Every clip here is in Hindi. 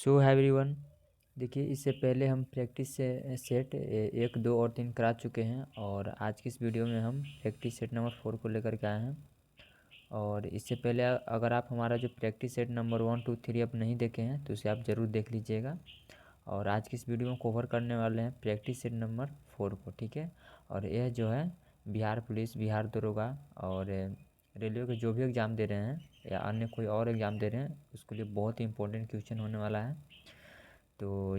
सो है एवरीवन। देखिए, इससे पहले हम प्रैक्टिस से सेट 1, 2 और 3 करा चुके हैं और आज की इस वीडियो में हम प्रैक्टिस सेट नंबर 4 को लेकर के आए हैं। और इससे पहले अगर आप हमारा जो प्रैक्टिस सेट नंबर 1, 2, 3 अब नहीं देखे हैं तो उसे आप ज़रूर देख लीजिएगा। और आज की इस वीडियो में कवर करने वाले हैं प्रैक्टिस सेट नंबर 4 को, ठीक है। और यह जो है बिहार पुलिस, बिहार दरोगा और रेलवे के जो भी एग्ज़ाम दे रहे हैं या अन्य कोई और एग्ज़ाम दे रहे हैं उसके लिए बहुत ही इंपॉर्टेंट क्वेश्चन होने वाला है। तो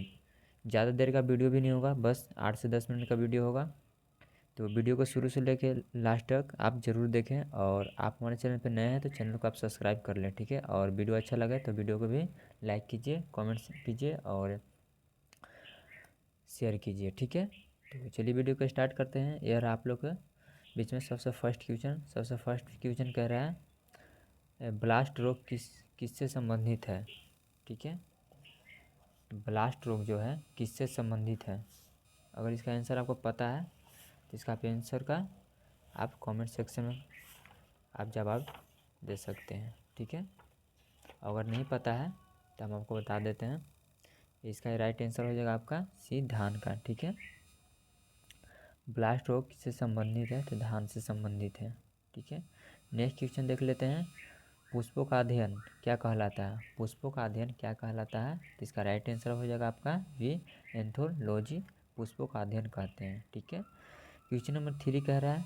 ज़्यादा देर का वीडियो भी नहीं होगा, बस 8 से 10 मिनट का वीडियो होगा। तो वीडियो को शुरू से लेके लास्ट तक आप ज़रूर देखें और आप हमारे चैनल पर नए हैं तो चैनल को आप सब्सक्राइब कर लें, ठीक है। और वीडियो अच्छा लगे तो वीडियो को भी लाइक कीजिए, कमेंट्स कीजिए और शेयर कीजिए, ठीक है। तो चलिए वीडियो को स्टार्ट करते हैं। यार आप लोग के बीच में सबसे फर्स्ट क्वेश्चन कह रहा है ब्लास्ट रोग किससे संबंधित है, ठीक है। ब्लास्ट रोग जो है किससे संबंधित है। अगर इसका आंसर आपको पता है तो इसका आप आंसर का आप कमेंट सेक्शन में आप जवाब दे सकते हैं, ठीक है। अगर नहीं पता है तो हम आपको बता देते हैं। इसका राइट आंसर हो जाएगा आपका सी, धान का, ठीक है। ब्लास्ट रोग किससे संबंधित है तो धान से संबंधित है, ठीक है। नेक्स्ट क्वेश्चन देख लेते हैं। पुष्पों का अध्ययन क्या कहलाता है। पुष्पों का अध्ययन क्या कहलाता है तो इसका राइट आंसर हो जाएगा आपका वी, एंथोलॉजी। पुष्पों का अध्ययन कहते हैं, ठीक है। क्वेश्चन नंबर 3 कह रहा है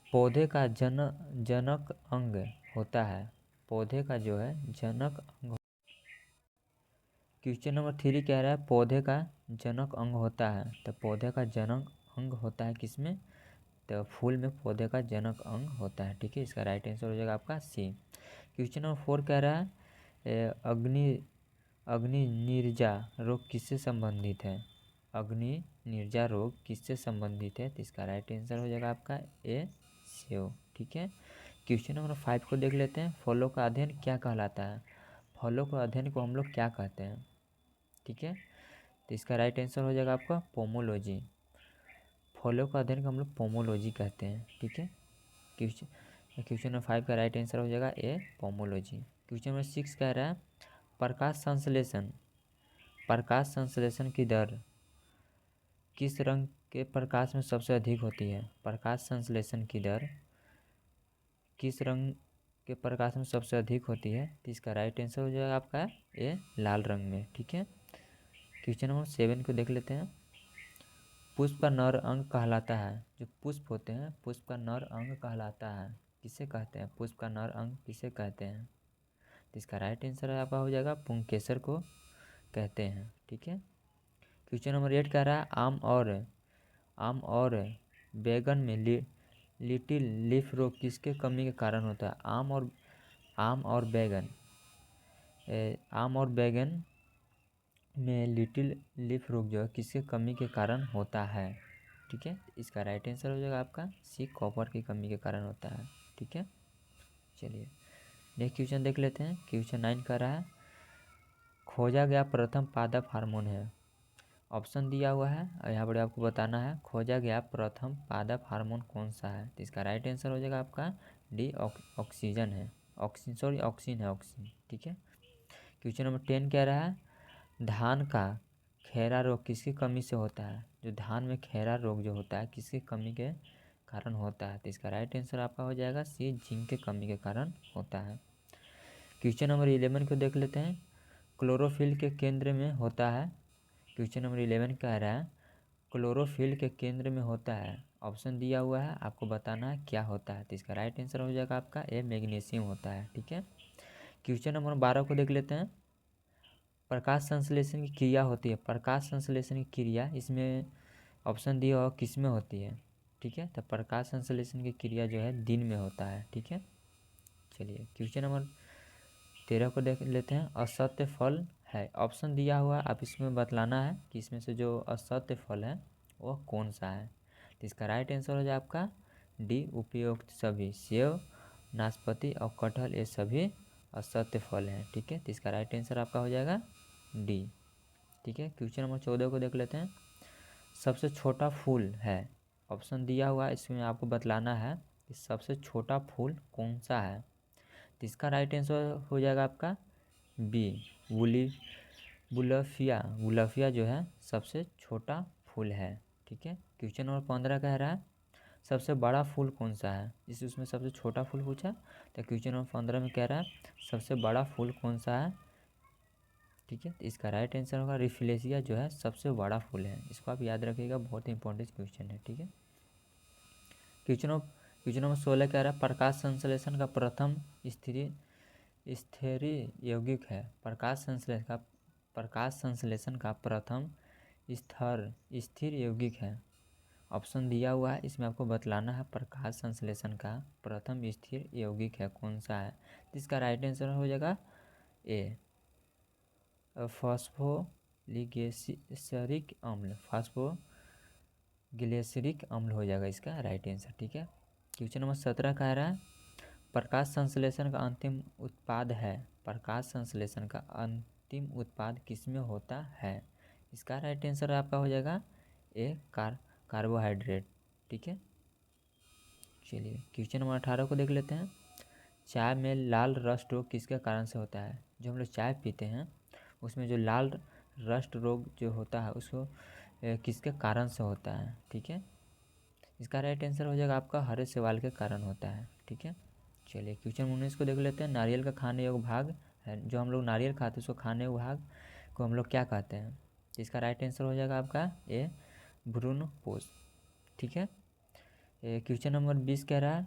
पौधे का जनक अंग होता है। पौधे का जो है जनक अंग। क्वेश्चन नंबर 3 कह रहा है पौधे का जनक अंग होता है। तो पौधे का जनक अंग होता है किसमें तो फूल में पौधे का जनक अंग होता है, ठीक है। इसका राइट आंसर हो जाएगा आपका सी। क्वेश्चन नंबर 4 कह रहा है अग्नि निर्जा रोग किससे संबंधित है। अग्नि निर्जा रोग किससे संबंधित है तो इसका राइट आंसर हो जाएगा आपका ए, सेव, ठीक है। क्वेश्चन नंबर 5 को देख लेते हैं। फलों का अध्ययन क्या कहलाता है। फलों का अध्ययन को हम लोग क्या कहते हैं, ठीक है। तो इसका राइट आंसर हो जाएगा आपका पोमोलॉजी। फलों का अध्ययन को हम लोग पोमोलॉजी कहते हैं, ठीक है। क्वेश्चन नंबर 5 का राइट आंसर हो जाएगा ए, पोमोलॉजी। क्वेश्चन नंबर 6 कह रहा है प्रकाश संश्लेषण की दर किस रंग के प्रकाश में सबसे अधिक होती है। प्रकाश संश्लेषण की दर किस रंग के प्रकाश में सबसे अधिक होती है तो इसका राइट आंसर हो जाएगा आपका ए, लाल रंग में, ठीक है। क्वेश्चन नंबर 7 को देख लेते हैं। पुष्प का नर अंग कहलाता है। जो पुष्प होते हैं पुष्प का नर अंग कहलाता है, किसे कहते हैं। पुष्प का नर अंग किसे कहते हैं तो इसका राइट आंसर आपका हो जाएगा पुंकेसर को कहते हैं, ठीक है। क्वेश्चन नंबर 8 कह रहा है आम और बैगन में लिटिल लीफ रोग किसके कमी के कारण होता है। आम और बैगन में लिटिल लीफ रोग जो है किसके कमी के कारण होता है, ठीक है। इसका राइट आंसर हो जाएगा आपका सी, कॉपर की कमी के कारण होता है, ठीक है। चलिए नेक्स्ट क्वेश्चन देख लेते हैं। क्वेश्चन 9 का रहा है खोजा गया प्रथम पादप हार्मोन है। ऑप्शन दिया हुआ है और यहाँ पर आपको बताना है खोजा गया प्रथम पादप हार्मोन कौन सा है तो इसका राइट आंसर हो जाएगा आपका डी, ऑक्सीजन है। ऑक्सीन है, ठीक है। क्वेश्चन नंबर 10 कह रहा है धान का खैरा रोग किसकी कमी से होता है। जो धान में खैरा रोग जो होता है किसकी कमी के कारण होता है तो इसका राइट आंसर आपका हो जाएगा सी, जिंक के कमी के कारण होता है। क्वेश्चन नंबर 11 को देख लेते हैं। क्लोरोफिल के केंद्र में होता है। क्वेश्चन नंबर 11 कह रहा है क्लोरोफिल के केंद्र में होता है। ऑप्शन दिया हुआ है, आपको बताना है क्या होता है तो इसका राइट आंसर हो जाएगा आपका ए, मैग्नीशियम होता है, ठीक है। क्वेश्चन नंबर 12 को देख लेते हैं। प्रकाश संश्लेषण की क्रिया होती है। प्रकाश संश्लेषण की क्रिया इसमें ऑप्शन दिया हुआ किस में होती है, ठीक है। तो प्रकाश संश्लेषण की क्रिया जो है दिन में होता है, ठीक है। चलिए क्वेश्चन नंबर 13 को देख लेते हैं। असत्य फल है। ऑप्शन दिया हुआ आप इसमें बतलाना है कि इसमें से जो असत्य फल है वह कौन सा है तो इसका राइट आंसर हो जाए आपका डी, उपयुक्त सभी। सेव, नाशपाती और कटहल ये सभी असत्य फल हैं, ठीक है। तो इसका राइट आंसर आपका हो जाएगा डी, ठीक है। क्वेश्चन नंबर 14 को देख लेते हैं। सबसे छोटा फूल है। ऑप्शन दिया हुआ है इसमें आपको बतलाना है कि सबसे छोटा फूल कौन सा है तो इसका राइट आंसर हो जाएगा आपका बी, वूली गुलाफिया जो है सबसे छोटा फूल है। ठीक है। क्वेश्चन नंबर 15 कह रहा है सबसे बड़ा फूल कौन सा है। इस उसमें सबसे छोटा फूल पूछा, तो क्वेश्चन नंबर 15 में कह रहा है सबसे बड़ा फूल कौन सा है। ठीक है। तो इसका राइट आंसर होगा रिफ्लेशिया जो है सबसे बड़ा फूल है। इसको आप याद रखिएगा, बहुत इंपॉर्टेंट क्वेश्चन है। ठीक है। क्वेश्चन नंबर 16 कह रहा है प्रकाश संश्लेषण का प्रथम स्थिर यौगिक है। प्रकाश संश्लेषण का प्रथम स्थिर यौगिक है। ऑप्शन दिया हुआ है, इसमें आपको बतलाना है प्रकाश संश्लेषण का प्रथम स्थिर यौगिक है कौन सा है। तो इसका राइट आंसर हो जाएगा ए फॉस्फोग्लिसरिक अम्ल हो जाएगा इसका राइट आंसर। ठीक है। क्वेश्चन नंबर 17 कह रहा है प्रकाश संश्लेषण का अंतिम उत्पाद है। प्रकाश संश्लेषण का अंतिम उत्पाद किसमें होता है। इसका राइट आंसर आपका हो जाएगा ए कार्बोहाइड्रेट। ठीक है। चलिए क्वेश्चन नंबर 18 को देख लेते हैं। चाय में लाल रस्ट रोग किसके कारण से होता है। जो हम लोग चाय पीते हैं उसमें जो लाल रस्ट रोग जो होता है उसको किसके कारण से होता है। ठीक है। इसका राइट आंसर हो जाएगा आपका हरे शैवाल के कारण होता है। ठीक है। चलिए क्वेश्चन 19 को देख लेते हैं। नारियल का खाने योग्य भाग है, जो हम लोग नारियल खाते हैं उसको खाने योग्य भाग को हम लोग क्या कहते हैं। इसका राइट आंसर हो जाएगा आपका ए भ्रूणपोष। ठीक है। क्वेश्चन नंबर 20 कह रहा है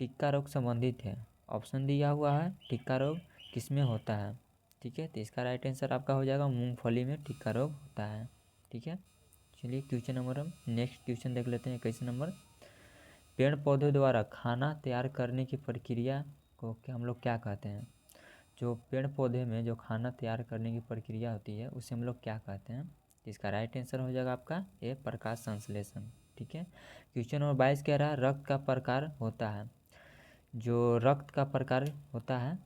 टिक्का रोग संबंधित है। ऑप्शन दिया हुआ है टिक्का रोग किसमें होता है। ठीक है। तो इसका राइट आंसर आपका हो जाएगा मूंगफली में टिक्का रोग होता है। ठीक है। चलिए क्वेश्चन नंबर हम नेक्स्ट क्वेश्चन देख लेते हैं। 21 नंबर पेड़ पौधों द्वारा खाना तैयार करने की प्रक्रिया को क्या हम लोग क्या कहते हैं। जो पेड़ पौधे में जो खाना तैयार करने की प्रक्रिया होती है उसे हम लोग क्या कहते हैं। इसका राइट आंसर हो जाएगा आपका ए प्रकाश संश्लेषण। ठीक है। क्वेश्चन नंबर 22 कह रहा है रक्त का प्रकार होता है। जो रक्त का प्रकार होता है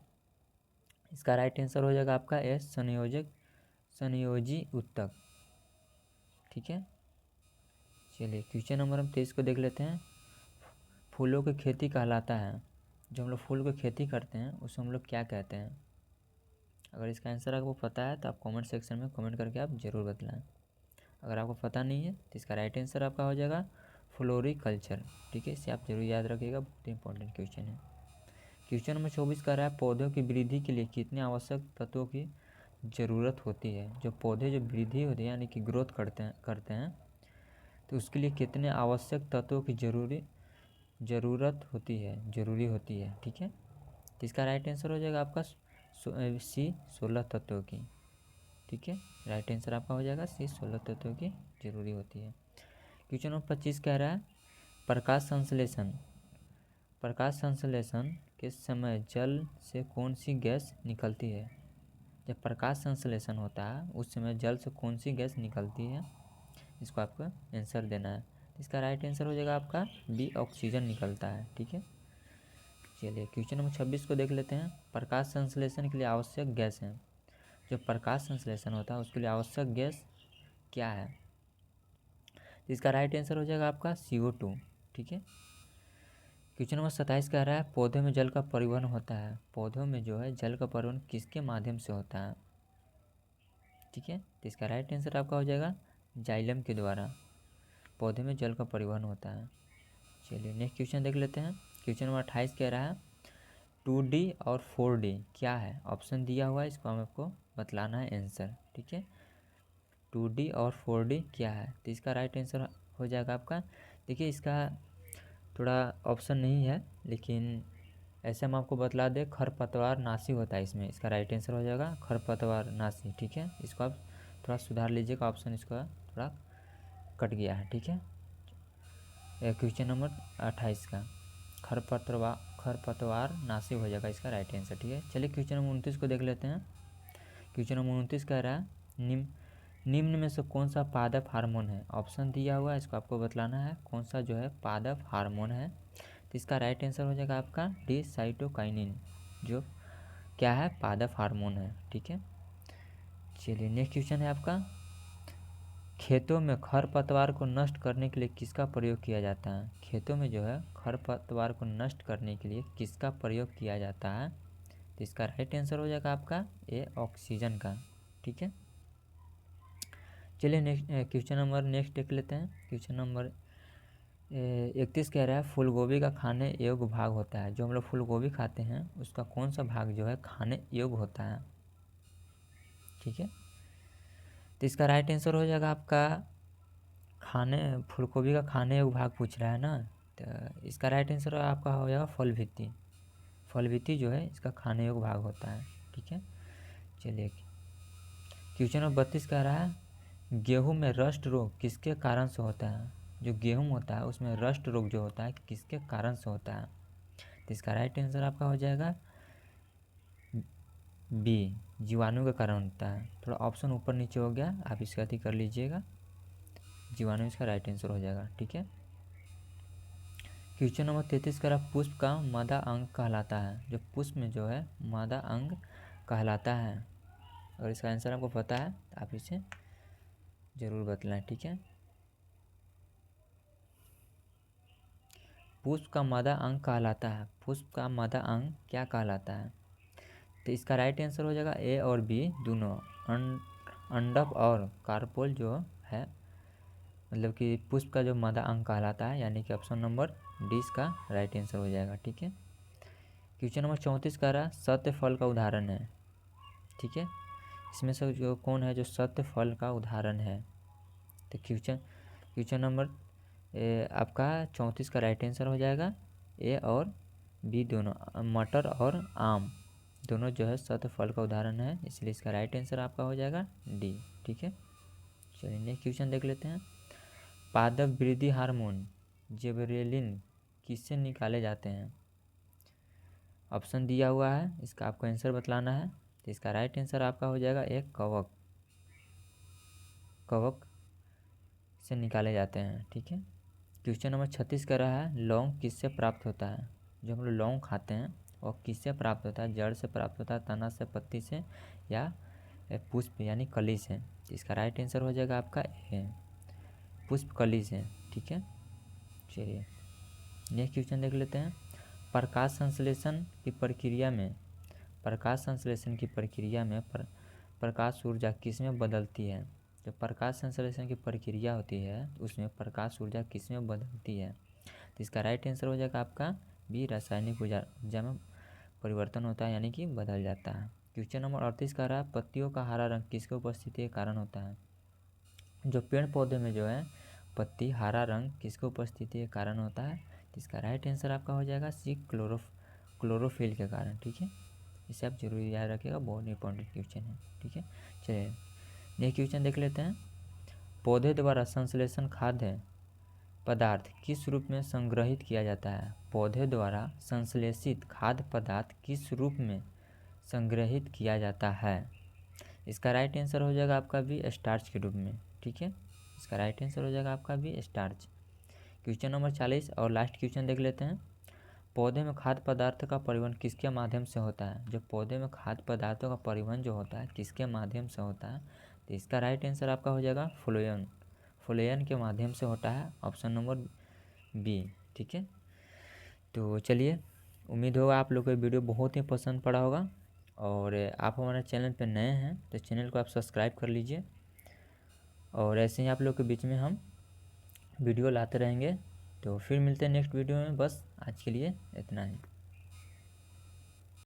इसका राइट आंसर हो जाएगा आपका ए संयोजी ऊतक। ठीक है। चलिए क्वेश्चन नंबर हम 23 को देख लेते हैं। फूलों की खेती कहलाता है। जो हम लोग फूल की खेती करते हैं उसे हम लोग क्या कहते हैं। अगर इसका आंसर आपको पता है तो आप कमेंट सेक्शन में कमेंट करके आप ज़रूर बतलाएं। अगर आपको पता नहीं है तो इसका राइट आंसर आपका हो जाएगा फ्लोरिकल्चर। ठीक है। इसे आप जरूर याद रखिएगा, बहुत इंपॉर्टेंट क्वेश्चन है। क्वेश्चन नंबर 24 कर रहा है पौधों की वृद्धि के लिए कितने आवश्यक तत्वों की ज़रूरत होती है। जो पौधे जो वृद्धि होती है यानी कि ग्रोथ करते हैं तो उसके लिए कितने आवश्यक तत्वों की जरूरी होती है। ठीक है। तो इसका राइट आंसर हो जाएगा आपका सी 16 तत्वों की। ठीक है। राइट आंसर आपका हो जाएगा सी 16 तत्वों की जरूरी होती है। क्वेश्चन नंबर 25 कह रहा है प्रकाश संश्लेषण के समय जल से कौन सी गैस निकलती है। जब प्रकाश संश्लेषण होता है उस समय जल से कौन सी गैस निकलती है, इसको आपको आंसर देना है। इसका राइट आंसर हो जाएगा आपका बी ऑक्सीजन निकलता है। ठीक है। चलिए क्वेश्चन नंबर 26 को देख लेते हैं। प्रकाश संश्लेषण के लिए आवश्यक गैस है। जो प्रकाश संश्लेषण होता है उसके लिए आवश्यक गैस क्या है। इसका राइट आंसर हो जाएगा आपका CO2। ठीक है। क्वेश्चन नंबर 27 कह रहा है पौधों में जल का परिवहन होता है। पौधों में जो है जल का परिवहन किसके माध्यम से होता है। ठीक है। तो इसका राइट आंसर आपका हो जाएगा जाइलम के द्वारा पौधे में जल का परिवहन होता है। चलिए नेक्स्ट क्वेश्चन देख लेते हैं। क्वेश्चन नंबर 28 कह रहा है 2D और 4D क्या है। ऑप्शन दिया हुआ है, इसको हम आपको बतलाना है आंसर। ठीक है। 2D और 4D क्या है। तो इसका राइट आंसर हो जाएगा आपका, देखिए इसका थोड़ा ऑप्शन नहीं है लेकिन ऐसे हम आपको बतला दें खरपतवार नाशी होता है इसमें। इसका राइट आंसर हो जाएगा खरपतवार नाशी। ठीक है। इसको आप थोड़ा सुधार लीजिएगा, ऑप्शन इसका थोड़ा कट गया है। ठीक है। क्वेश्चन नंबर 28 का खरपतवार नाशी हो जाएगा इसका राइट आंसर। ठीक है। चलिए क्वेश्चन नंबर 29 को देख लेते हैं। क्वेश्चन नंबर 29 कह रहा है निम्न में से कौन सा पादप हार्मोन है। ऑप्शन दिया हुआ है, इसको आपको बतलाना है कौन सा जो है पादप हार्मोन है। तो इसका राइट आंसर हो जाएगा आपका डी साइटोकाइनिन, जो क्या है पादप हार्मोन है। ठीक है। चलिए नेक्स्ट क्वेश्चन है आपका खेतों में खरपतवार को नष्ट करने के लिए किसका प्रयोग किया जाता है। खेतों में जो है खरपतवार को नष्ट करने के लिए किसका प्रयोग किया जाता है। तो इसका राइट आंसर हो जाएगा आपका ए ऑक्सीजन का। ठीक है। चलिए नेक्स्ट क्वेश्चन नंबर नेक्स्ट देख लेते हैं। क्वेश्चन नंबर 31 कह रहा है फूलगोभी का खाने योग्य भाग होता है। जो हम लोग फूलगोभी खाते हैं उसका कौन सा भाग जो है खाने योग्य होता है, ठीक है। तो इसका राइट आंसर हो जाएगा आपका फूलगोभी का खाने योग्य भाग पूछ रहा है ना, तो इसका राइट आंसर आपका हो जाएगा फल भित्ति। फल भित्ति जो है इसका खाने योग्य भाग होता है, ठीक है। चलिए क्वेश्चन नंबर 32 कह रहा है गेहूं में रस्ट रोग किसके कारण से होता है। जो गेहूं होता है उसमें रस्ट रोग जो होता है किसके कारण से होता है, तो इसका राइट आंसर आपका हो जाएगा बी, जीवाणु के कारण होता है। थोड़ा ऑप्शन ऊपर नीचे हो गया, आप इसका अति कर लीजिएगा, जीवाणु इसका राइट आंसर हो जाएगा, ठीक है। क्वेश्चन नंबर 33 कह रहा पुष्प का मादा अंग कहलाता है। जो पुष्प में जो है मादा अंग कहलाता है, अगर इसका आंसर आपको पता है तो आप इसे ज़रूर बतलाएं, ठीक है। पुष्प का मादा अंग कहलाता है, पुष्प का मादा अंग क्या कहलाता है, तो इसका राइट आंसर हो जाएगा ए और बी दोनों। अंडक और कार्पोल जो है, मतलब कि पुष्प का जो मादा अंग कहलाता है, यानी कि ऑप्शन नंबर डी इसका राइट आंसर हो जाएगा, ठीक है। क्वेश्चन नंबर 34 कह रहा सत्य फल का उदाहरण है, ठीक है। इसमें से जो कौन है जो सत्य फल का उदाहरण है, तो क्वेश्चन नंबर आपका 34 का राइट आंसर हो जाएगा ए और बी दोनों। मटर और आम दोनों जो है सत्य फल का उदाहरण है, इसलिए इसका राइट आंसर आपका हो जाएगा डी, ठीक है। चलिए नेक्स्ट क्वेश्चन देख लेते हैं। पादप वृद्धि हार्मोन जिबरेलिन किससे निकाले जाते हैं। ऑप्शन दिया हुआ है, इसका आपको आंसर बतलाना है, तो इसका राइट आंसर आपका हो जाएगा एक कवक से निकाले जाते हैं, ठीक है। क्वेश्चन नंबर 36 कर रहा है लौंग किससे प्राप्त होता है। जो हम लोग लौंग खाते हैं और किससे प्राप्त होता है, जड़ से प्राप्त होता है, तना से, पत्ती से, या पुष्प यानी कली से। इसका राइट आंसर हो जाएगा आपका ए, पुष्प कली से, ठीक है। चलिए नेक्स्ट क्वेश्चन देख लेते हैं। प्रकाश संश्लेषण की प्रक्रिया में प्रकाश ऊर्जा किस में बदलती है। जो प्रकाश संश्लेषण की प्रक्रिया होती है उसमें प्रकाश ऊर्जा किस में बदलती है, तो इसका राइट आंसर हो जाएगा आपका बी, रासायनिक ऊर्जा में परिवर्तन होता है, यानी कि बदल जाता है। क्वेश्चन नंबर 38 का रहा पत्तियों का हरा रंग किसके उपस्थिति के कारण होता है। जो पेड़ पौधे में जो है पत्ती हरा रंग किसके उपस्थिति के कारण होता है, तो इसका राइट आंसर आपका हो जाएगा सी, क्लोरोफिल के कारण, ठीक है। इसे आप जरूर याद रखिएगा, बहुत इंपॉर्टेंट क्वेश्चन है, ठीक है। चलिए नेक्स्ट क्वेश्चन देख लेते हैं। पौधे द्वारा संश्लेषण खाद्य पदार्थ किस रूप में संग्रहित किया जाता है। पौधे द्वारा संश्लेषित खाद्य पदार्थ किस रूप में संग्रहित किया जाता है, इसका राइट आंसर हो जाएगा आपका भी स्टार्च के रूप में, ठीक है। इसका राइट आंसर हो जाएगा आपका भी स्टार्च। क्वेश्चन नंबर 40 और लास्ट क्वेश्चन देख लेते हैं। पौधे में खाद्य पदार्थ का परिवहन किसके माध्यम से होता है। जो पौधे में खाद्य पदार्थों का परिवहन जो होता है किसके माध्यम से होता है, तो इसका राइट आंसर आपका हो जाएगा फ्लोएम के माध्यम से होता है, ऑप्शन नंबर बी, ठीक है। तो चलिए उम्मीद होगा आप लोग को वीडियो बहुत ही पसंद पड़ा होगा, और आप हमारे चैनल पर नए हैं तो चैनल को आप सब्सक्राइब कर लीजिए, और ऐसे ही आप लोग के बीच में हम वीडियो लाते रहेंगे। तो फिर मिलते हैं नेक्स्ट वीडियो में, बस आज के लिए इतना ही।